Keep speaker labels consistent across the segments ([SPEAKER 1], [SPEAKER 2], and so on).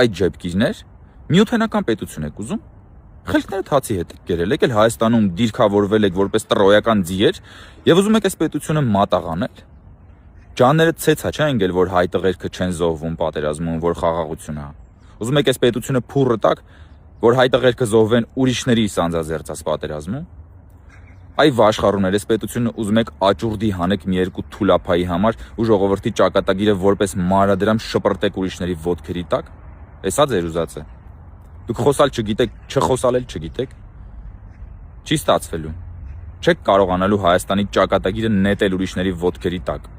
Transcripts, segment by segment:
[SPEAKER 1] այդ ջեբկիրներ, միութենական պետություն եք ուզում, խելքները թացի հետ եք գերել, եկել Հայաստանում դիրքավորվել եք որպես տրոյական ձիեր եւ ուզում եք այս պետությունը մատաղանել։ Ջանները ցեցա չէ ընկել, որ հայ տղերքը չեն զոհվում պատերազմում, որ խաղաղություն է։ Ուզում եք այս պետությունը փուրը տակ, որ հայ տղերքը զոհվեն ուրիշների սանձազերծած պատերազմում։ Այ վաշխառուներ, այս պետությունը ուզում եք աճուրդի հանեք մի երկու թուլափայի համար ու ժողովրդի ճակատագիրը որպես մանրադրամ շպրտեք ուրիշների ոտքերի տակ։ Էսա ձեր ուզածը։ Դուք խոսալ չգիտեք, չխոսալել չգիտեք։ Չի ստացվելու։ Չեք կարողանալու Հայաստանի ճակատագիրը նետել ուրիշների ոտքերի տակ։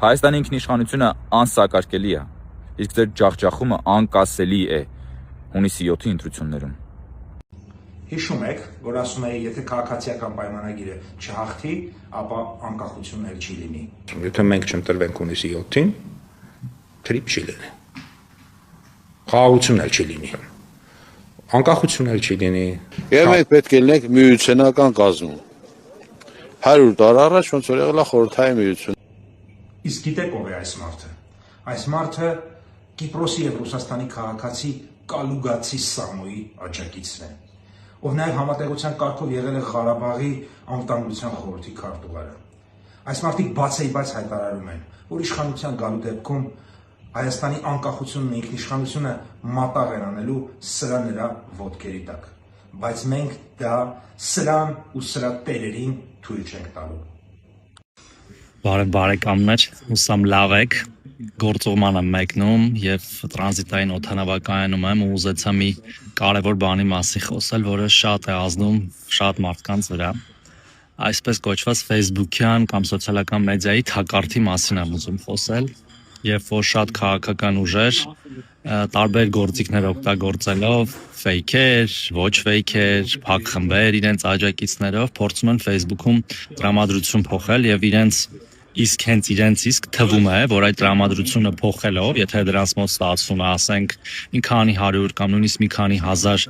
[SPEAKER 1] Հայաստանի ինքնիշխանությունը անսակարկելի է, իսկ ձեր ջախջախումը անկասելի է հունիսի 7-ի ընտրություններում։
[SPEAKER 2] Հիշում եք, որ ասում էի, եթե քաղաքացիական պայմանագիրը չհաղթի, ապա անկախություն էլ չի լինի։
[SPEAKER 3] Եթե մենք չընտրվենք հունիսի 7-ին, թրիփ չի լինի։ Խաղաղություն էլ չի լինի։ Անկախություն էլ չի լինի։
[SPEAKER 4] Եվ մենք պետք է լինենք միութենական կազմում։ 100 տարի առաջ ոնց որ եղել է խորհրդային միություն։
[SPEAKER 2] Իսկ գիտեք ով է այս մարդը։ Այս մարդը Կիպրոսի եւ Ռուսաստանի քաղաքացի Կալուգացի Սամոյի աջակիցն է, ով նաեւ համատեղության կարգով եղել է Ղարաբաղի անվտանգության խորհրդի քարտուղարը։ Այս մարդիկ բացեիբաց հայտարարում են, որ իշխանության գալու դեպքում Հայաստանի անկախությունն ու ինքնիշխանությունը մատաղ են անելու սրա նրա ոտքերի տակ, բայց մենք դա սրան ու սրա տերերին թույլ չենք տալու։
[SPEAKER 5] Բարև բարեկամներ, հուսամ լավ եք, գործողման եմ մեկնում եւ տրանզիտային օդանավակայանում եմ ու ուզեցա մի կարևոր բանի մասին խոսել, որը շատ է ազդում շատ մարդկանց վրա։ Այսպես կոչված Facebook-յան կամ սոցիալական մեդիայի թակարդի մասին եմ ուզում խոսել, եւ որ շատ քաղաքական ուժեր տարբեր գործիքներ օգտագործելով, ֆեյքեր, ոչ ֆեյքեր, փակ խմբեր իրենց աջակիցներով փորձում են Facebook-ում տրամադրություն փոխել եւ իրենց իսկ հենց իրենց իսկ թվում է, որ այդ տրամադրությունը փոխելով, եթե դրանց մոտ ստացվում է, ասենք, մի քանի 100 կամ նույնիսկ մի քանի հազար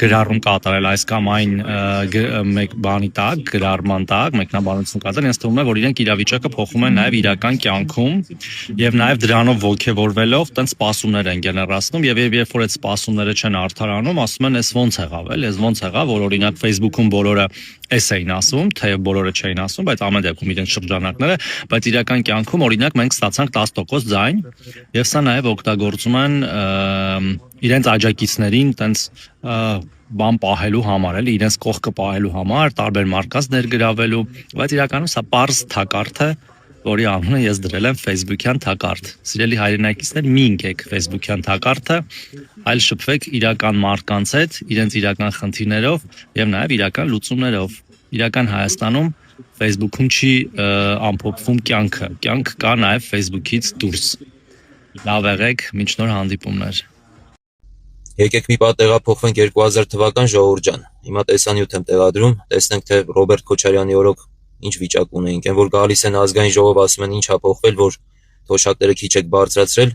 [SPEAKER 5] գրառում կատարել այս կամ այն մեկ բանի տակ, գրառման տակ, մեկնաբանություն կատարել, ինձ թվում է, որ իրենք իրավիճակը փոխում են նաև իրական կյանքում եւ նաև դրանով ողջևորվելով տենց սպասումներ են գեներացնում եւ երբ որ այդ սպասումները չեն արդարանում, ասում են, «Էս ոնց եղավ, էս ոնց եղավ», որ օրինակ Facebook-ում բոլորը էս էին ասում, թեև բոլորը չէին ասում, բայց ամեն դեպքում իրենց շրջանակները, բայց իրական կյանքում օրինակ մենք ստացանք 10% ձայն եւ սա նաև օգտագործում են իրենց աջակիցներին տենց բան պահելու համար, էլի իրենց կողքը պահելու համար, տարբեր մարդկանց ներգրավելու, բայց իրականում սա պարզ թակարդ է, որի անունը ես դրել եմ Facebook-յան թակարդ։ Սիրելի հայրենակիցներ, մի ընկեք Facebook-յան թակարդը, այլ շփվեք իրական մարդկանց հետ, իրենց իրական խնդիրներով եւ նաեւ իրական լուծումներով։ Իրական Հայաստանում Facebook-ում չի ամփոփվում կյանքը։ Կյանք կա նաեւ Facebook-ից դուրս։ Լավ եղեք, մինչ նոր հանդիպումներ։
[SPEAKER 6] Եկեք մի պատ տեղափոխվենք 2000 թվական Ժողովուրդ ջան։ Հիմա տեսանյութ եմ տեղադրում, տեսնենք թե Ռոբերտ Քոչարյանի օրոք ինչ վիճակ ունեինք, այն որ գալիս են ազգային ժողով ասում են ինչ ա փոխվել, որ թոշակները քիչ եք բարձրացրել,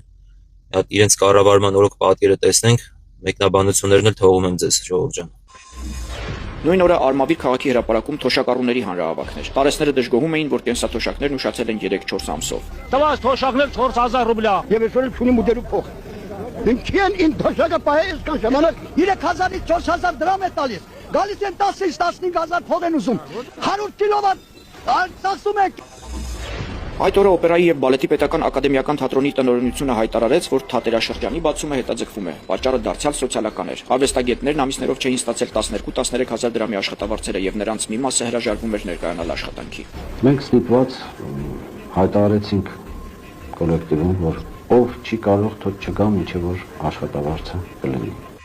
[SPEAKER 6] հատ իրենց կառավարման օրոք պատկերը տեսնենք, մեկնաբանություններն էլ թողում եմ ձեզ Ժողովուրդ ջան։
[SPEAKER 7] Նույն օրը Արմավիր քաղաքի հրապարակում թոշակառուների հանրահավաքներ։ Տարեցները դժգոհում էին, որ կենսաթոշակներն ուշացել են 3-4 ամսով։
[SPEAKER 8] Տված թոշակներ 4000 ռուբլա։ Եվ այսօր չունի մուտելու փող։ Ինքեն ին թոշակը պահե այսքան ժամանակ 3000-ից 4000 դրամ է տալիս։ Գալիս են 10-ից 15000 փող են ուզում։ 100 կիլովատ ասում եք։
[SPEAKER 7] Այդ օրը օպերայի եւ բալետի պետական ակադեմիական թատրոնի տնօրինությունը հայտարարեց, որ թատերաշրջանի բացումը հետաձգվում է։ Պատճառը դարձյալ սոցիալական էր։ Արվեստագետներն ամիսներով չէին ստացել 12-13 հազար դրամի աշխատավարձերը եւ նրանց մի մասը հրաժարվում էր ներկայանալ աշխատանքի։
[SPEAKER 9] Մենք ստիպված հայտարարեցինք կոլեկտիվում, որ ով չի կարող, թող չգա, մինչև որ աշխատավարձը կլինի։